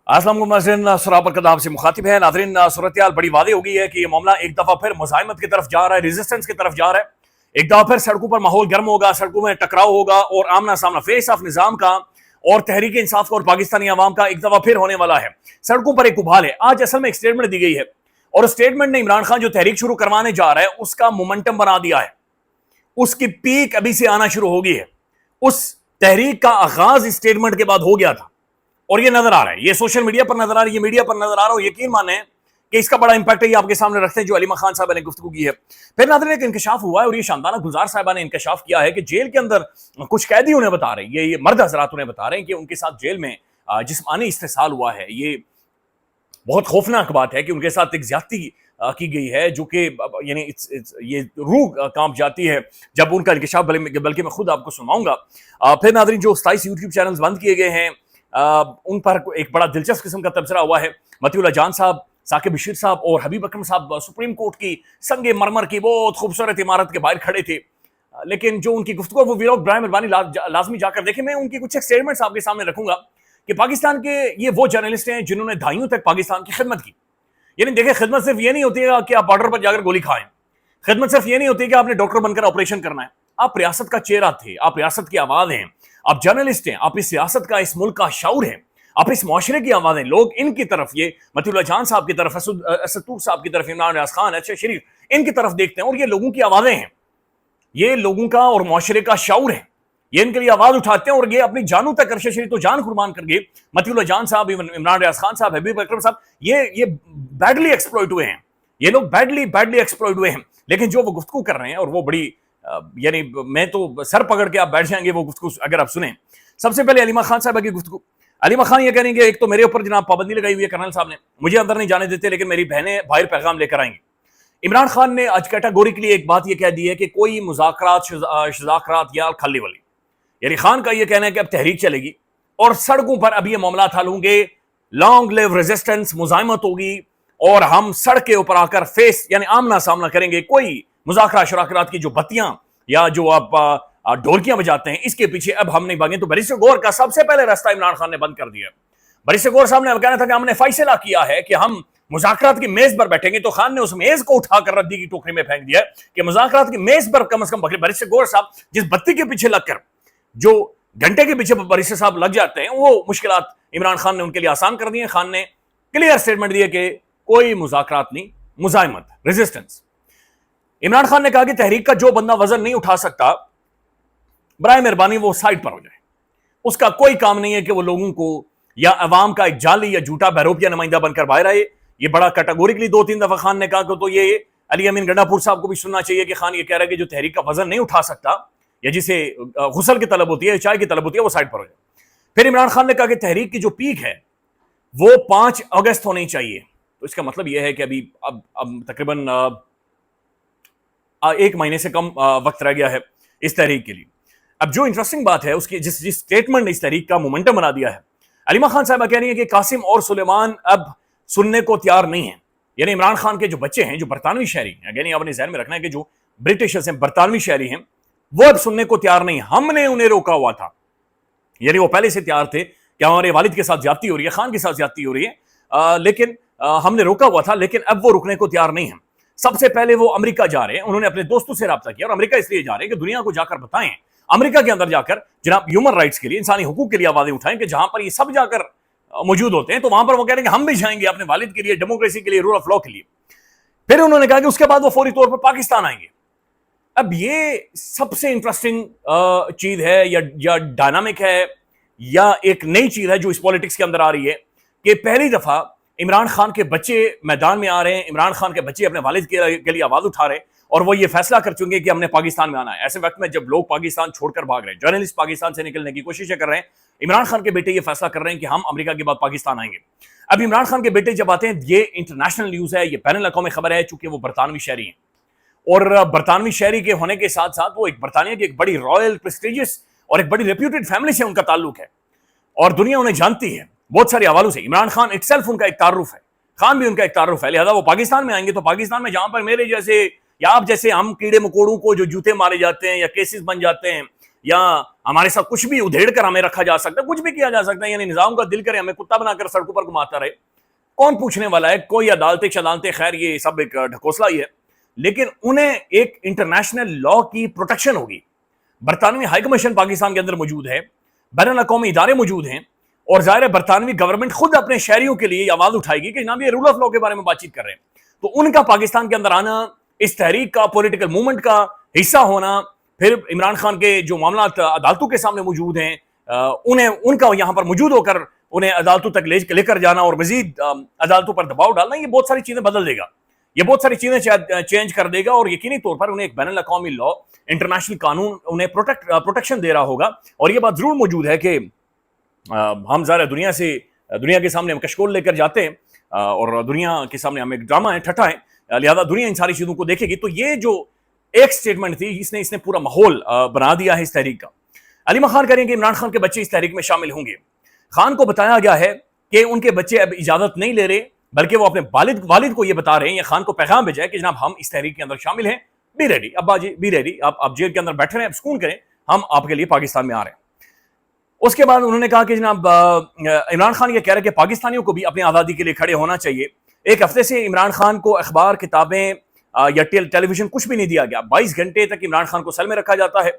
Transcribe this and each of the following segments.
अस्सलाम वालेकुम नाज़रीन, सरापर कदाब से मुखातिब है। नाज़रीन, सूरत-ए-हाल बड़ी वाज़ेह हो गई है कि ये मामला एक दफ़ा फिर मुज़ाहिमत की तरफ जा रहा है, रेजिस्टेंस की तरफ जा रहा है। एक दफ़ा फिर सड़कों पर माहौल गर्म होगा, सड़कों में टकराव होगा और आमना सामना फेस ऑफ निज़ाम का और तहरीक इंसाफ का और पाकिस्तानी अवाम का एक दफ़ा फिर होने वाला है। सड़कों पर एक उबाल है। आज असल में एक स्टेटमेंट दी गई है और स्टेटमेंट ने इमरान खान जो तहरीक शुरू करवाने जा रहा है उसका मोमेंटम बना दिया है। उसकी पीक अभी से आना शुरू हो गई है। उस तहरीक का आगाज इस स्टेटमेंट के बाद हो गया था और ये नजर आ रहा है, ये सोशल मीडिया पर नजर आ रहा है, ये मीडिया पर नजर आ रहा है। यकीन माने कि इसका बड़ा इंपैक्ट है। ये आपके सामने रखते हैं जो अलीमा खान साहब ने गुफ्तगू की है। फिर नाज़रीन एक इंकशाफ हुआ है और ये शानदाना गुलजार साहिबा ने इंकशाफ किया है कि जेल के अंदर कुछ कैदी उन्हें बता रहे हैं, ये मर्द हजरात उन्हें बता रहे हैं कि उनके साथ जेल में जिस्मानी इस्तेसाल हुआ है। ये बहुत खौफनाक बात है कि उनके साथ एक ज्यादती की गई है जो कि यानी ये रूह कांप जाती है जब उनका इंकशाफ, बल्कि मैं खुद आपको सुनाऊंगा। फिर नाज़रीन जो 27 यूट्यूब चैनल्स बंद किए गए हैं उन पर एक बड़ा दिलचस्प किस्म का तबसरा हुआ है। मतीउल्लाह जान साहब, साकिब बशीर साहब और हबीब अकरम साहब सुप्रीम कोर्ट की संगे मरमर की बहुत खूबसूरत इमारत के बाहर खड़े थे, लेकिन जो उनकी गुफ्तगू वो वीरोग ब्राहिम मेहरबानी लाजमी जाकर देखें। मैं उनकी कुछ स्टेटमेंट्स आपके सामने रखूंगा कि पाकिस्तान के ये वो जर्नलिस्ट हैं जिन्होंने दहाइयों तक पाकिस्तान की खिदमत की। यानी देखिए, खिदमत सिर्फ ये नहीं होती है कि आप बॉर्डर पर जाकर गोली खाएं, खिदमत सिर्फ ये नहीं होती है कि आपने डॉक्टर बनकर ऑपरेशन करना है। आप रियासत का चेहरा थे, आप रियासत की आवाज हैं, आप जर्नलिस्ट हैं, आप इस रियासत का, इस मुल्क का शऊर है, आप इस मुआशरे की आवाज हैं। लोग इनकी तरफ, ये मतीउल्लाह जान साहब की तरफ, असद साहब की तरफ, इमरान रियाज खान, अच्छा शरीफ, इनकी तरफ देखते हैं और ये लोगों की आवाजें हैं, ये लोगों का और मुआशरे का शऊर है। ये इनके लिए आवाज उठाते हैं और ये अपनी जानों तक, अरशद शरीफ तो जान कुर्बान करके, मतीउल्लाह जान साहब, इमरान रियाज खान साहब, हबीब अकरम साहब, ये बैडली एक्सप्लॉइट हुए हैं। ये लोग बैडली एक्सप्लॉइट हुए हैं। लेकिन जो वो गुफ्तगू कर रहे हैं और वो बड़ी यानी मैं तो सर पकड़ के आप बैठ जाएंगे वो गुफ्तगू अगर आप सुने। सबसे पहले अलीमा खान साहब की गुफ्तगू। अलीमा खान ये कहेंगे, एक तो मेरे ऊपर जनाब पाबंदी लगाई हुई है कर्नल साहब ने, मुझे अंदर नहीं जाने देते, लेकिन मेरी बहनें बाहर पैगाम लेकर आएंगी। इमरान खान ने आज कैटेगोरिकली एक बात यह कह दी है कि कोई मुज़ाकरात शज़ाकरात या खली वली, यानी खान का यह कहना है कि अब तहरीक चलेगी और सड़कों पर अब ये मामला हल होंगे, लॉन्ग लिव रेजिस्टेंस, मुजाहिमत होगी और हम सड़क के ऊपर आकर फेस यानी आमना सामना करेंगे। कोई मुज़ाकरा शराकरात की जो बत्तियां या जो आप ढोलकियां बजाते हैं इसके पीछे अब हम नहीं भागें। तो बैरिस्टर गौहर का सबसे पहले रास्ता इमरान खान ने बंद कर दिया। बैरिस्टर गौहर साहब ने कहना था कि हमने फैसला किया है कि हम मुज़ाकरात की मेज पर बैठेंगे, तो खान ने उस मेज को उठाकर रद्दी की टोकरी में फेंक दिया कि मुज़ाकरात की मेज पर कम से कम बैरिस्टर गौहर साहब जिस बत्ती के पीछे लगकर, जो घंटे के पीछे बैरिस्टर साहब लग जाते हैं, वो मुश्किलात इमरान खान ने उनके लिए आसान कर दी है। खान ने क्लियर स्टेटमेंट दिया कि कोई मुज़ाकरात नहीं, मुजाहिमत, रेजिस्टेंस। इमरान खान ने कहा कि तहरीक का जो बंदा वजन नहीं उठा सकता, बराए मेहरबानी वो साइड पर हो जाए। उसका कोई काम नहीं है कि वो लोगों को या अवाम का एक जाली या झूठा बहरूपिया नुमाइंदा बनकर बाहर आए। ये बड़ा कैटेगोरिकली 2-3 दफा खान ने कहा कि तो ये अली अमीन गंडापुर साहब को भी सुनना चाहिए कि खान ये कह रहा है कि जो तहरीक का वजन नहीं उठा सकता या जिसे गुसल की तलब होती है, चाय की तलब होती है, वो साइड पर हो जाए। फिर इमरान खान ने कहा कि तहरीक की जो पीक है वो 5 अगस्त होनी चाहिए। तो इसका मतलब यह है कि अभी अब तकरीबन 1 महीने से कम वक्त रह गया है इस तहरीक के लिए। अब जो इंटरेस्टिंग बात है, उसकी जिस स्टेटमेंट ने इस तहरीक का मोमेंटम बना दिया है, अलीमा खान साहबा कह रही है कि कासिम और सुलेमान अब सुनने को तैयार नहीं है। यानी इमरान खान के जो बच्चे हैं, जो बरतानवी शहरी हैं, यानी आपने ध्यान में रखना है कि जो ब्रिटिशर्स हैं, बरतानवी शहरी हैं, वो अब सुनने को तैयार नहीं। हमने उन्हें रोका हुआ था, यानी वो पहले से तैयार थे कि हमारे वालिद के साथ ज्यादती हो रही है, खान के साथ ज्यादती हो रही है, लेकिन हमने रोका हुआ था, लेकिन अब वो रुकने को तैयार नहीं है। सबसे पहले वो अमेरिका जा रहे हैं, उन्होंने अपने दोस्तों से रब्ता किया और अमेरिका इसलिए जा रहे हैं कि दुनिया को जाकर बताएं, अमेरिका के अंदर जाकर जनाब ह्यूमन राइट्स के लिए, इंसानी हुकूक के लिए आवाजें उठाएं कि जहां पर ये सब जाकर मौजूद होते हैं, तो वहां पर वो कह रहे हैं कि हम भी जाएंगे अपने वालिद के लिए, डेमोक्रेसी के लिए, रूल ऑफ लॉ के लिए। फिर उन्होंने कहा कि उसके बाद वो फौरी तौर पर पाकिस्तान आएंगे। अब ये सबसे इंटरेस्टिंग चीज है या डायनामिक है या एक नई चीज है जो इस पॉलिटिक्स के अंदर आ रही है कि पहली दफा इमरान खान के बच्चे मैदान में आ रहे हैं, इमरान खान के बच्चे अपने वालिद के लिए आवाज उठा रहे हैं और वो ये फैसला कर चुके हैं कि हमने पाकिस्तान में आना है। ऐसे वक्त में जब लोग पाकिस्तान छोड़कर भाग रहे हैं, जर्नलिस्ट पाकिस्तान से निकलने की कोशिशें कर रहे हैं, इमरान खान के बेटे ये फैसला कर रहे हैं कि हम अमेरिका के बाद पाकिस्तान आएंगे। अब इमरान खान के बेटे जब आते हैं, ये इंटरनेशनल न्यूज है, ये बैनुल अक़वामी खबर है, चूंकि वो बरतानवी शहरी हैं और बरतानवी शहरी के होने के साथ साथ वो एक बरतानिया की एक बड़ी रॉयल, प्रेस्टिजियस और एक बड़ी रेप्यूटेड फैमिली से उनका ताल्लुक है और दुनिया उन्हें जानती है बहुत सारे हवालों से। इमरान खान इटसेल्फ उनका एक तारुफ है, खान भी उनका एक तारुफ है, लिहाजा वो पाकिस्तान में आएंगे तो पाकिस्तान में जहां पर मेरे जैसे या आप जैसे हम कीड़े मकोड़ों को जो जूते मारे जाते हैं या केसेस बन जाते हैं یا ہمارے ساتھ کچھ بھی ادھیڑ کر ہمیں رکھا جا سکتا ہے, کچھ بھی کیا جا سکتا ہے, یعنی نظام کا دل کرے ہمیں کتا بنا کر سڑکوں پر گھماتا رہے, کون پوچھنے والا ہے؟ کوئی عدالتیں شدالتیں, خیر یہ سب ایک ڈھکوسلا ہی ہے, لیکن انہیں ایک انٹرنیشنل لا کی پروٹیکشن ہوگی. برطانوی ہائی کمیشن پاکستان کے اندر موجود ہے, بین الاقوامی ادارے موجود ہیں, اور ظاہر ہے برطانوی گورنمنٹ خود اپنے شہریوں کے لیے آواز اٹھائے گی کہ جناب یہ رول آف لا کے بارے میں بات چیت کر رہے ہیں. تو ان کا پاکستان کے اندر آنا, اس تحریک کا, پولیٹیکل موومنٹ کا حصہ ہونا, پھر عمران خان کے جو معاملات عدالتوں کے سامنے موجود ہیں انہیں ان کا یہاں پر موجود ہو کر انہیں عدالتوں تک لے کر جانا اور مزید عدالتوں پر دباؤ ڈالنا, یہ بہت ساری چیزیں بدل دے گا, یہ بہت ساری چیزیں چینج کر دے گا, اور یقینی طور پر انہیں ایک بین الاقوامی لا, انٹرنیشنل قانون انہیں پروٹیکشن دے رہا ہوگا. اور یہ بات ضرور موجود ہے کہ ہم ظاہر دنیا کے سامنے ہم کشکول لے کر جاتے ہیں, اور دنیا کے سامنے ہم ایک ڈرامہ ہے, ٹھٹا ہے, لہذا دنیا ان ساری چیزوں کو دیکھے گی. تو یہ جو ایک سٹیٹمنٹ تھی اس نے پورا ماحول بنا دیا ہے اس تحریک کا. علی خان کہہ رہے ہیں کہ عمران خان کے بچے اس تحریک میں شامل ہوں گے. خان کو بتایا گیا ہے کہ ان کے بچے اب اجازت نہیں لے رہے, بلکہ وہ اپنے والد کو یہ بتا رہے ہیں, یا خان کو پیغام بھیجا ہے کہ جناب ہم اس تحریک کے اندر شامل ہیں, بی ریڈی ابا جی, بی ریڈی, آپ جیل کے اندر بیٹھے رہیں, آپ سکون کریں, ہم آپ کے لیے پاکستان میں آ رہے ہیں. اس کے بعد انہوں نے کہا کہ جناب عمران خان یہ کہہ رہے کہ پاکستانیوں کو بھی اپنی آزادی کے لیے کھڑے ہونا چاہیے. ایک ہفتے سے عمران خان کو اخبار, کتابیں یا ٹیلی ویژن کچھ بھی نہیں دیا گیا. 22 گھنٹے تک عمران خان کو سیل میں رکھا جاتا ہے.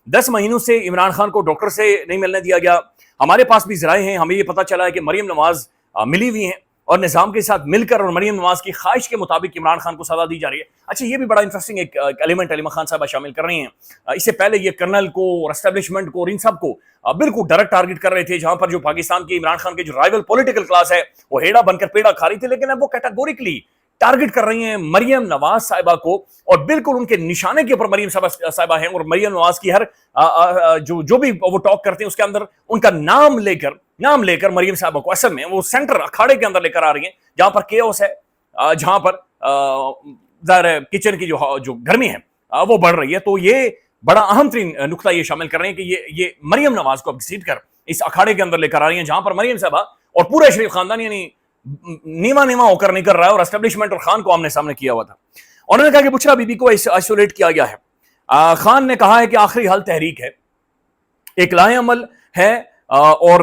10 مہینوں سے عمران خان کو ڈاکٹر سے نہیں ملنے دیا گیا. ہمارے پاس بھی ذرائع ہیں, ہمیں یہ پتہ چلا ہے کہ مریم نواز ملی ہوئی ہیں اور نظام کے ساتھ مل کر اور مریم نواز کی خواہش کے مطابق عمران خان کو سزا دی جا رہی ہے. اچھا, یہ بھی بڑا انٹرسٹنگ ایک ایلیمنٹ علی خان صاحبہ شامل کر رہی ہیں. اس سے پہلے یہ کرنل کو اور اسٹیبلشمنٹ کو اور ان سب کو بالکل ڈائریکٹ ٹارگٹ کر رہے تھے, جہاں پر جو پاکستان کی عمران خان کے جو رائیول پولیٹیکل کلاس ہے وہ ہیڑا بن کر پیڑا کھا رہی تھی, لیکن اب وہ کیٹاگوریکلی ٹارگٹ کر رہی ہیں مریم نواز صاحبہ کو, اور بالکل ان کے نشانے کے اوپر مریم صاحبہ ہیں, اور مریم نواز کی ہر جو بھی وہ ٹاک کرتے ہیں اس کے اندر ان کا نام لے کر مریم صاحبہ کو اصل میں وہ سینٹر اکھاڑے کے اندر لے کر آ رہی ہیں, جہاں پر کیوس ہے, جہاں پر ظاہر کچن کی جو گرمی ہے وہ بڑھ رہی ہے. تو یہ بڑا اہم ترین نقطہ یہ شامل کر رہے ہیں کہ یہ مریم نواز کو اب گھسیٹ کر اس اکھاڑے کے اندر لے کر آ رہی ہیں, جہاں پر مریم صاحبہ اور پورے شریف خاندان یعنی نیما ہو کر نکل رہا ہے, اور اسٹیبلشمنٹ اور خان کو آمنے سامنے کیا ہوا تھا. انہوں نے کہا کہ بشرا بی بی کو آئسولیٹ کیا گیا ہے. خان نے کہا ہے کہ آخری حل تحریک ہے, ایک لاہ عمل ہے, اور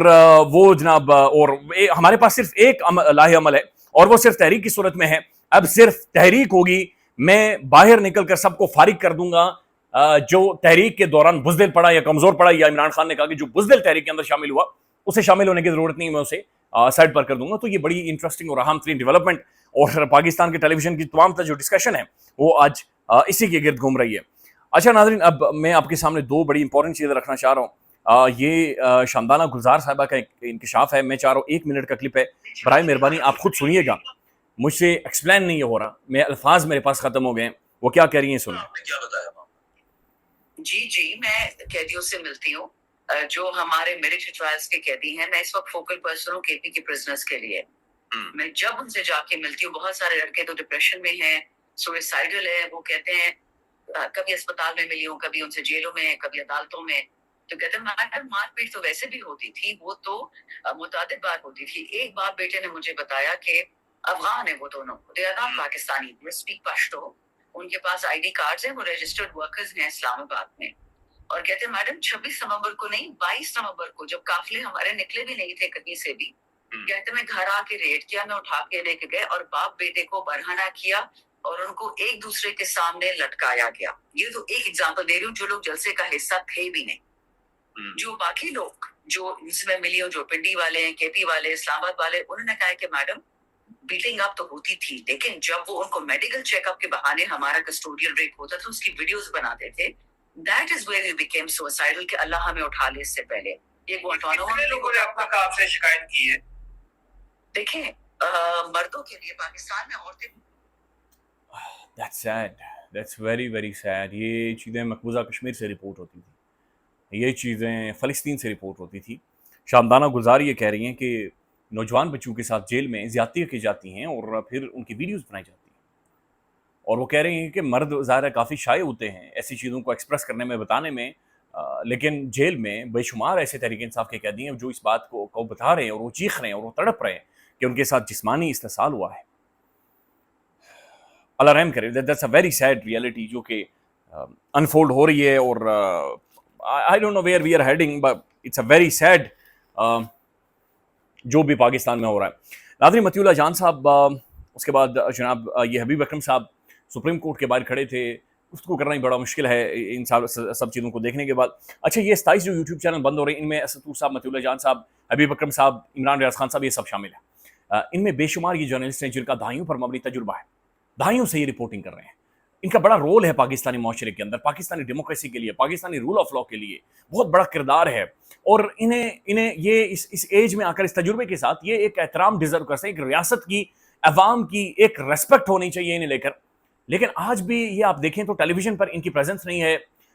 وہ جناب اور ہمارے پاس صرف ایک لاہ عمل ہے, اور وہ صرف تحریک کی صورت میں ہے. اب صرف تحریک ہوگی, میں باہر نکل کر سب کو فارغ کر دوں گا جو تحریک کے دوران بزدل پڑا یا کمزور پڑا, یا عمران خان نے کہا کہ جو بزدل تحریک کے اندر شامل ہوا اسے شامل ہونے کی ضرورت نہیں, میں اسے سائڈ پر کر دوں گا. تو یہ بڑی انٹرسٹنگ اور اہم ترین ڈیولپمنٹ, اور پاکستان کے ٹیلی ویژن کی تمام جو ڈسکشن ہے وہ آج اسی کے گرد گھوم رہی ہے. اچھا ناظرین, اب میں آپ کے سامنے دو بڑی امپورٹنٹ چیزیں رکھنا چاہ رہا ہوں. یہ شاندانہ گلزار صاحبہ کا ایک انکشاف ہے, میں چاہ رہا ہوں 1 منٹ کا کلپ ہے, برائے مہربانی آپ خود سنیے گا, مجھ سے ایکسپلین نہیں ہو رہا, میں الفاظ میرے پاس ختم ہو گئے ہیں, وہ کیا کہہ رہی ہیں سنیں. جی میں قیدیوں سے ملتی ہوں جو ہمارے ملٹری ٹرائلز کے قیدی ہیں. میں اس وقت فوکل پرسن ہوں کے پی کے پرزنرز کے لیے. میں جب ان سے جا کے ملتی ہوں, بہت سارے لڑکے تو ڈپریشن میں ہیں, سوئسائڈل ہے, وہ کہتے ہیں کبھی اسپتال میں ملی ہوں, کبھی ان سے جیلوں میں, کبھی عدالتوں میں, تو کہتے ہیں مار پیٹ تو ویسے بھی ہوتی تھی, وہ تو متعدد بار ہوتی تھی. ایک بار بیٹے نے مجھے بتایا کہ افغان ہیں وہ دونوں, they are not Pakistani, they speak Pashto, ان کے پاس آئی ڈی کارڈز ہیں, وہ رجسٹرڈ ورکرز ہیں اسلام آباد میں, اور کہتے ہیں میڈم 26 نومبر کو نہیں 22 نومبر کو جب قافلے ہمارے نکلے بھی نہیں تھے کہیں سے بھی, کہتے میں گھر آ کے ریڈ کیا, میں اٹھا کے لے کے گئے اور باپ بیٹے کو برہنہ کیا اور ان کو ایک دوسرے کے سامنے لٹکایا گیا. یہ تو ایک ایگزامپل دے رہی ہوں, جو لوگ جلسے کا حصہ تھے بھی نہیں. جو باقی لوگ جو اس میں ملی ہوں, جو پنڈی والے ہیں, کے پی والے, اسلام آباد والے, انہوں نے کہا کہ میڈم بیٹنگ اپ تو ہوتی تھی, لیکن جب وہ ان کو میڈیکل چیک اپ کے بہانے ہمارا کسٹوڈیل ریپ ہوتا تھا, اس کی ویڈیوز بناتے تھے. That is where you became suicidal کہ اللہ ہمیں اٹھا لے. اس سے پہلے یہ کتنے لوگوں نے اب تک آپ سے شکایت کی ہے؟ دیکھیں مردوں کے لیے پاکستان میں عورتیں That's sad. That's very very sad. یہ چیزیں مقبوضہ کشمیر سے رپورٹ ہوتی تھی, یہ چیزیں فلسطین سے رپورٹ ہوتی تھی. شاندانہ گلزار یہ کہہ رہی ہیں کہ نوجوان بچوں کے ساتھ جیل میں زیادتیاں کی جاتی ہیں اور پھر ان کی ویڈیوز بنائی جاتی ہیں, اور وہ کہہ رہی ہیں کہ مرد ظاہر ہے کافی شائع ہوتے ہیں ایسی چیزوں کو ایکسپریس کرنے میں, بتانے میں, لیکن جیل میں بے شمار ایسے تحریک انصاف کے قیدی ہیں جو اس بات کو بتا رہے ہیں, اور وہ چیخ رہے ہیں اور وہ تڑپ رہے ہیں کہ ان کے ساتھ جسمانی استحصال ہوا ہے. اللہ رحم کرے. That's a very sad reality جو کہ انفولڈ ہو رہی ہے, اور I don't know where we are heading, but it's a very sad जो भी पाकिस्तान में हो रहा है. नाज़रीन, मतीउल्लाह जान साहब, उसके बाद जनाब ये हबीब अकरम साहब सुप्रीम कोर्ट के बाहर खड़े थे. गुफ्तगू करना ही बड़ा मुश्किल है इन सब चीज़ों को देखने के बाद. अच्छा, ये 27 जो यूट्यूब चैनल बंद हो रहे हैं, इनमें असदूर साहब, मतीउल्लाह जान साहब, हबीब अकरम साहब, इमरान रियाज खान साहब, ये सब शामिल है. इनमें बेशुमार ये जर्नलिस्ट हैं जिनका दहाइयों पर मबनी तजुर्बा है. दहाइयों से ये रिपोर्टिंग कर रहे हैं. इनका बड़ा रोल है पाकिस्तानी माशरे के अंदर, पाकिस्तानी डेमोक्रेसी के लिए, पाकिस्तानी रूल ऑफ लॉ के लिए बहुत बड़ा किरदार है. और इन्हें ये इस एज में आकर, इस तजुर्बे के साथ, ये एक एहतराम डिजर्व करते हैं. एक रियासत की, अवाम की एक रेस्पेक्ट होनी चाहिए इन्हें लेकर. लेकिन आज भी ये आप देखें तो टेलीविजन पर इनकी प्रेजेंस नहीं है.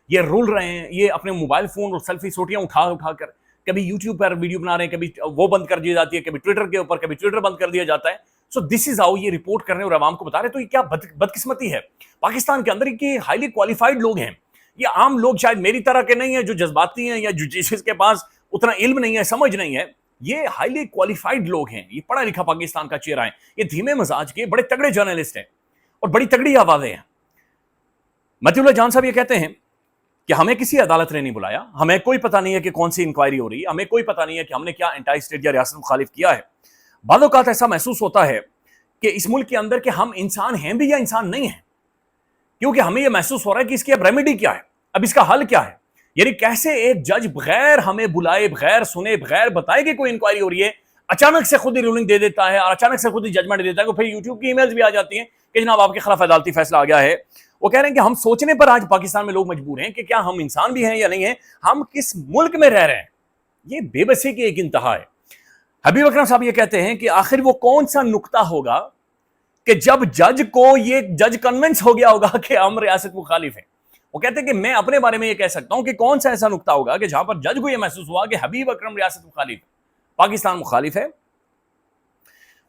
ये रुल रहे हैं, ये अपने मोबाइल फोन और सेल्फी सोटियां उठा कर कभी यूट्यूब पर वीडियो बना रहे हैं, कभी वो बंद कर दी जाती है, कभी ट्विटर के ऊपर, कभी ट्विटर बंद कर दिया जाता है. सो दिस इज हाउ ये रिपोर्ट कर रहे हैं और आवाम को बता रहे हैं. तो ये क्या बदकिस्मती है पाकिस्तान के अंदर कि हाईली क्वालिफाइड लोग हैं. ये आम लोग शायद मेरी तरह के नहीं है जो जज्बाती हैं या जो जिसके पास उतना इल्म नहीं है, समझ नहीं है. ये हाईली क्वालिफाइड लोग हैं, ये पढ़ा लिखा पाकिस्तान का चेहरा है. ये धीमे मजाज के बड़े तगड़े जर्नलिस्ट हैं और बड़ी तगड़ी आवाजें हैं. मतीउल्लाह जान साहब ये कहते हैं कि हमें किसी अदालत ने नहीं बुलाया, हमें कोई पता नहीं है कि कौन सी इंक्वायरी हो रही है, हमें कोई पता नहीं है कि हमने क्या एंटी स्टेट या रियासत मुखालिफ किया है. बाद औक़ात ऐसा महसूस होता है कि इस मुल्क के अंदर कि हम इंसान हैं भी या इंसान नहीं हैं, क्योंकि हमें यह महसूस हो रहा है कि इसकी अब रेमेडी क्या है, अब इसका हल क्या है. यानी कैसे एक जज बगैर हमें बुलाए, बगैर सुने, बगैर बताए कि कोई इंक्वायरी हो रही है, अचानक से खुद ही रूलिंग दे देता है और अचानक से खुद ही जजमेंट दे देता है. तो फिर यूट्यूब की ईमेल्स भी आ जाती हैं कि जनाब आपके खिलाफ अदालती फैसला आ गया है. वो कह रहे हैं कि हम सोचने पर आज पाकिस्तान में लोग मजबूर हैं कि क्या हम इंसान भी हैं या नहीं है, हम किस मुल्क में रह रहे हैं. ये बेबसी की एक इंतहा है. हबीब अकरम साहब ये कहते हैं कि आखिर वो कौन सा नुक्ता होगा कि जब जज कन्विंस हो गया होगा कि हम रियासत मुखालिफ हैं. वो कहते हैं कि मैं अपने बारे में ये कह सकता हूं कि कौन सा ऐसा नुक्ता होगा कि जहां पर जज को ये महसूस हुआ कि हबीब अकरम रियासत मुखालिफ, पाकिस्तान मुखालिफ है.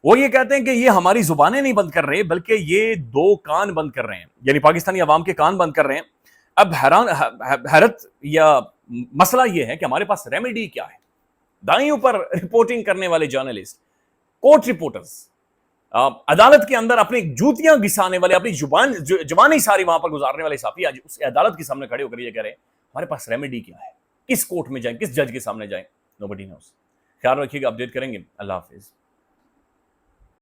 वो ये कहते हैं कि ये हमारी जुबानें नहीं बंद कर रहे, बल्कि ये दो कान बंद कर रहे हैं, यानी पाकिस्तानी अवाम के कान बंद कर रहे हैं. अब हैरत या मसला ये है कि हमारे पास रेमेडी क्या है. दाइयों पर रिपोर्टिंग करने वाले जर्नलिस्ट, कोर्ट रिपोर्टर्स, अदालत के अंदर अपनी जूतियां घिसाने वाले, अपनी जवानी सारी वहां पर गुजारने वाले साथी आज उस अदालत के सामने खड़े होकर ये कह रहे हैं हमारे पास रेमेडी क्या है, किस कोर्ट में जाएं, किस जज के सामने जाएं. Nobody nose. ख्याल रखिएगा, अपडेट करेंगे. अल्लाह हाफिज.